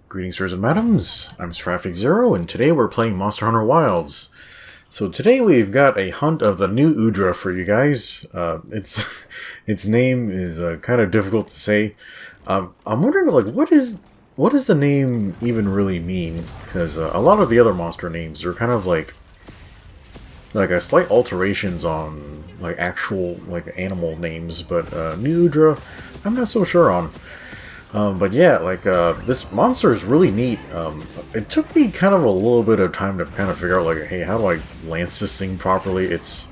Greetings, sirs and madams. I'm Traffic0, and today we're playing Monster Hunter Wilds. So today we've got a hunt of the new Udra for you guys. Its name is kind of difficult to say. I'm wondering, like, what does the name even really mean? Because a lot of the other monster names are kind of like a slight alterations on like actual like animal names, but new Udra, I'm not so sure on. But yeah, like, this monster is really neat. It took me kind of a little bit of time to kind of figure out, like, hey, how do I lance this thing properly? It's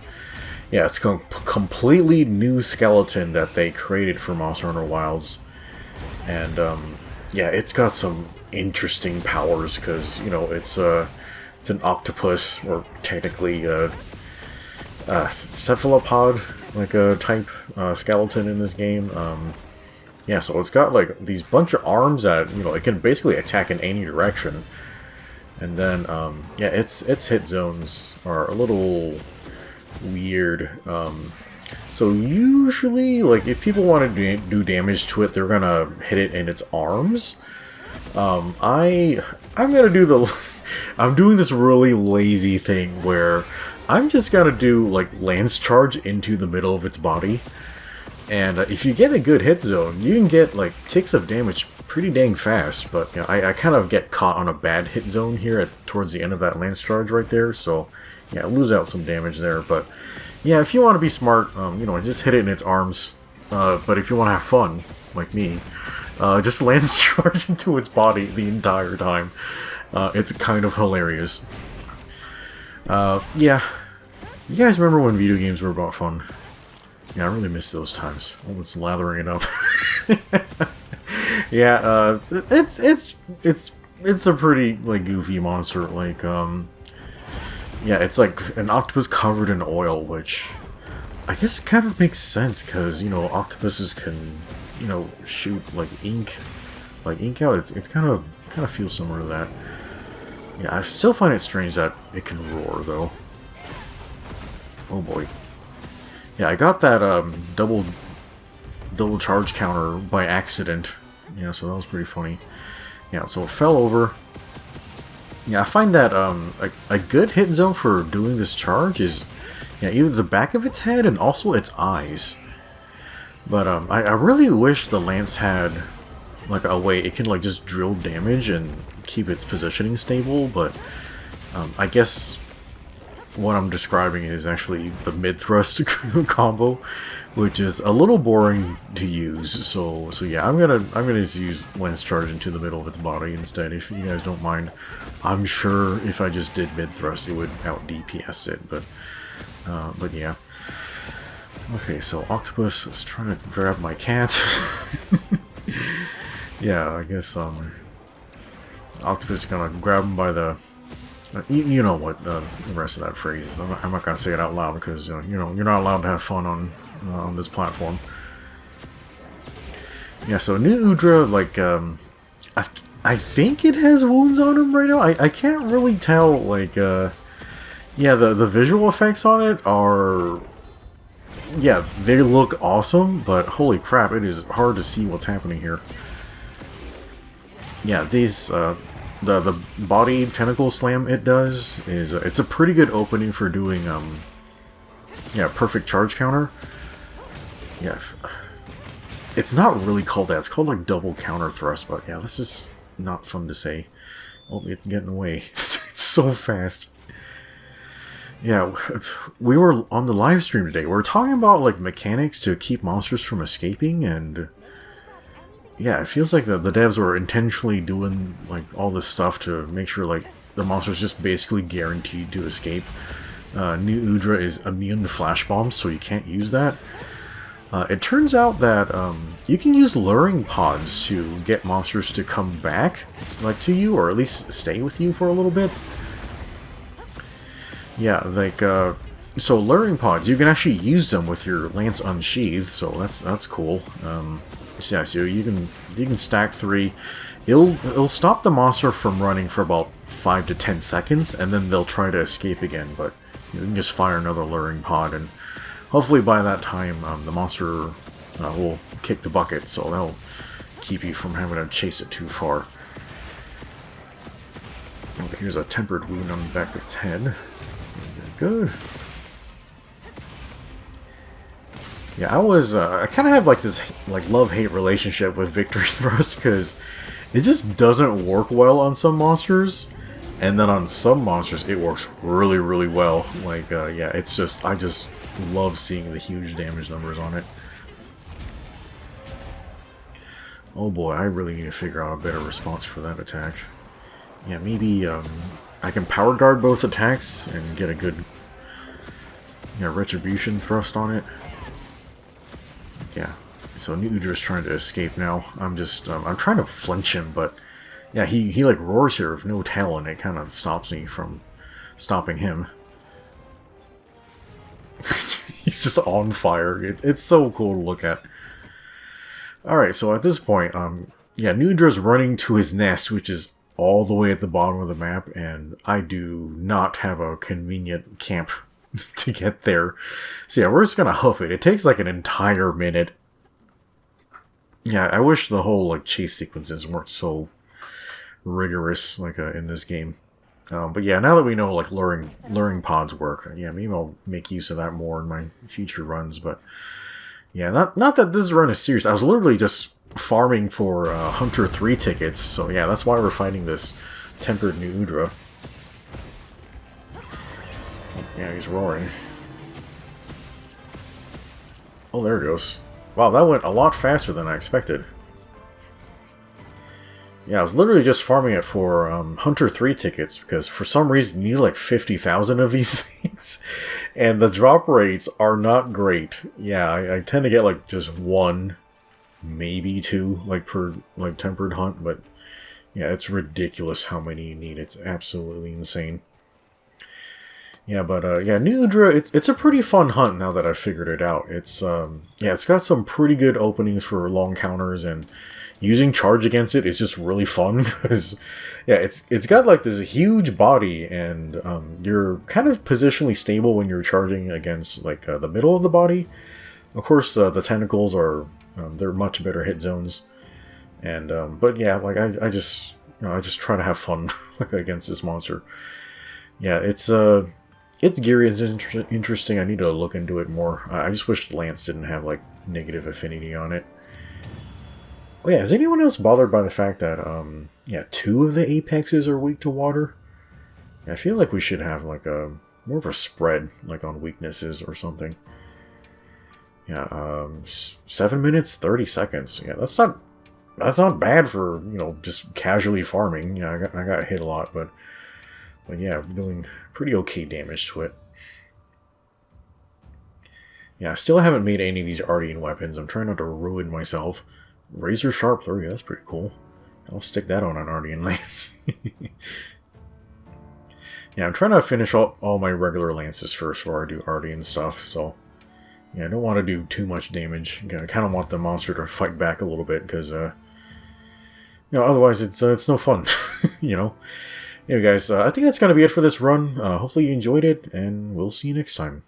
a completely new skeleton that they created for Monster Hunter Wilds. And, yeah, it's got some interesting powers, because, you know, it's an octopus, or technically, cephalopod, like a type, skeleton in this game. Yeah, so it's got like these bunch of arms that, you know, it can basically attack in any direction. And then, yeah, its hit zones are a little weird. So usually, like, if people want to do damage to it, they're gonna hit it in its arms. I'm gonna do the... I'm doing this really lazy thing where I'm just gonna do, like, lance charge into the middle of its body. And if you get a good hit zone, you can get, like, ticks of damage pretty dang fast. But, you know, I kind of get caught on a bad hit zone here towards the end of that lance charge right there. So, yeah, I lose out some damage there. But, yeah, if you want to be smart, you know, just hit it in its arms. But if you want to have fun, like me, just lance charge into its body the entire time. It's kind of hilarious. Yeah. You guys remember when video games were about fun? Yeah, I really miss those times. All this lathering it up. Yeah, it's a pretty, like, goofy monster. Like, yeah, it's like an octopus covered in oil, which I guess kind of makes sense because, you know, octopuses can, you know, shoot like ink out. It's kind of feels similar to that. Yeah, I still find it strange that it can roar though. Oh boy. Yeah, I got that double charge counter by accident. Yeah, so that was pretty funny. Yeah, so it fell over. Yeah, I find that a good hit zone for doing this charge is, yeah, either the back of its head and also its eyes. But I really wish the lance had like a way it can like just drill damage and keep its positioning stable. But I guess what I'm describing is actually the mid-thrust combo, which is a little boring to use. So yeah, I'm gonna just use lance charge into the middle of its body instead, if you guys don't mind. I'm sure if I just did mid-thrust, it would out DPS it, but yeah. Okay, so Octopus is trying to grab my cat. Yeah, I guess Octopus is gonna grab him by the... You know what the rest of that phrase is. I'm not gonna say it out loud because you know you're not allowed to have fun on this platform. Yeah, so new Udra, like, I think it has wounds on him right now. I can't really tell. Like, yeah, the visual effects on it are, yeah, they look awesome, but holy crap, it is hard to see what's happening here. Yeah, these the body tentacle slam it does is it's a pretty good opening for doing yeah, perfect charge counter. Yeah, it's not really called that. It's called like double counter thrust, but yeah, this is not fun to say. Oh, it's getting away. It's so fast. Yeah, we were on the live stream today. We were talking about like mechanics to keep monsters from escaping, and yeah, it feels like the devs were intentionally doing like all this stuff to make sure like the monster's just basically guaranteed to escape. New Udra is immune to flash bombs, so you can't use that. It turns out that you can use luring pods to get monsters to come back, like, to you, or at least stay with you for a little bit. Yeah, like, so luring pods, you can actually use them with your lance unsheathed, so that's cool. Yeah, so you can stack 3. It'll stop the monster from running for about 5 to 10 seconds, and then they'll try to escape again. But you can just fire another luring pod, and hopefully by that time the monster will kick the bucket, so that'll keep you from having to chase it too far. Oh, here's a tempered wound on the back of 10. Good. Yeah, I kind of have like this like love-hate relationship with Victory Thrust because it just doesn't work well on some monsters, and then on some monsters it works really, really well. Like, yeah, it's just, I just love seeing the huge damage numbers on it. Oh boy, I really need to figure out a better response for that attack. Yeah, maybe I can power guard both attacks and get a good, retribution thrust on it. Yeah, so Udra's trying to escape now. I'm just, I'm trying to flinch him, but yeah, he like roars here with no tail, and it kind of stops me from stopping him. He's just on fire. It's so cool to look at. Alright, so at this point, yeah, Udra's running to his nest, which is all the way at the bottom of the map, and I do not have a convenient camp to get there. So yeah, we're just gonna hoof it. It takes like an entire minute. Yeah, I wish the whole like chase sequences weren't so rigorous like in this game. But yeah, now that we know like luring pods work, yeah, maybe I'll make use of that more in my future runs. But yeah, not that this run is serious. I was literally just farming for Hunter 3 tickets, so yeah, that's why we're fighting this tempered new Udra. Yeah, he's roaring. Oh, there it goes. Wow, that went a lot faster than I expected. Yeah, I was literally just farming it for Hunter 3 tickets, because for some reason you need like 50,000 of these things, and the drop rates are not great. Yeah, I tend to get like just one, maybe two, like per like tempered hunt, but yeah, it's ridiculous how many you need. It's absolutely insane. Yeah, but yeah, New Udra, it's a pretty fun hunt now that I've figured it out. It's yeah, it's got some pretty good openings for long counters, and using charge against it is just really fun because yeah, it's got like this huge body, and you're kind of positionally stable when you're charging against like the middle of the body. Of course, the tentacles are they're much better hit zones, and but yeah, like I just I just try to have fun against this monster. Yeah, it's geary and interesting. I need to look into it more. I just wish Lance didn't have like negative affinity on it. Oh yeah, is anyone else bothered by the fact that yeah, 2 of the apexes are weak to water? I feel like we should have like a more of a spread, like on weaknesses or something. Yeah, 7 minutes 30 seconds. Yeah, that's not bad for, you know, just casually farming. Yeah, I got hit a lot, but yeah, I'm doing pretty okay damage to it. Yeah, I still haven't made any of these Ardian weapons. I'm trying not to ruin myself. Razor Sharp 3, that's pretty cool. I'll stick that on an Ardian Lance. Yeah, I'm trying to finish all my regular lances first before I do Ardian stuff, so yeah, I don't want to do too much damage. I kind of want the monster to fight back a little bit, because you know, otherwise it's no fun. You know? Anyway guys, I think that's going to be it for this run. Hopefully you enjoyed it, and we'll see you next time.